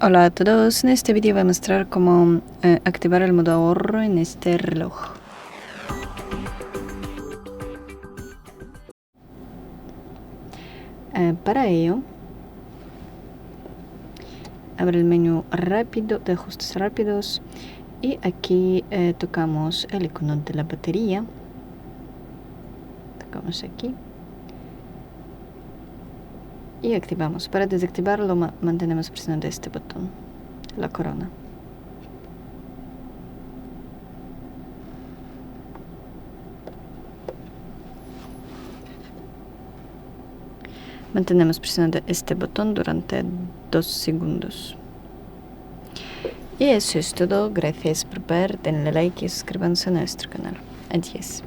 Hola a todos, en este vídeo voy a mostrar cómo activar el modo ahorro en este reloj. Para ello, abre el menú rápido de ajustes rápidos y aquí tocamos el icono de la batería. Tocamos aquí y activamos. Para desactivarlo mantenemos presionando este botón, la corona. Mantenemos presionando este botón durante 2 segundos. Y eso es todo. Gracias por ver. Denle like y suscríbanse a nuestro canal. Adiós.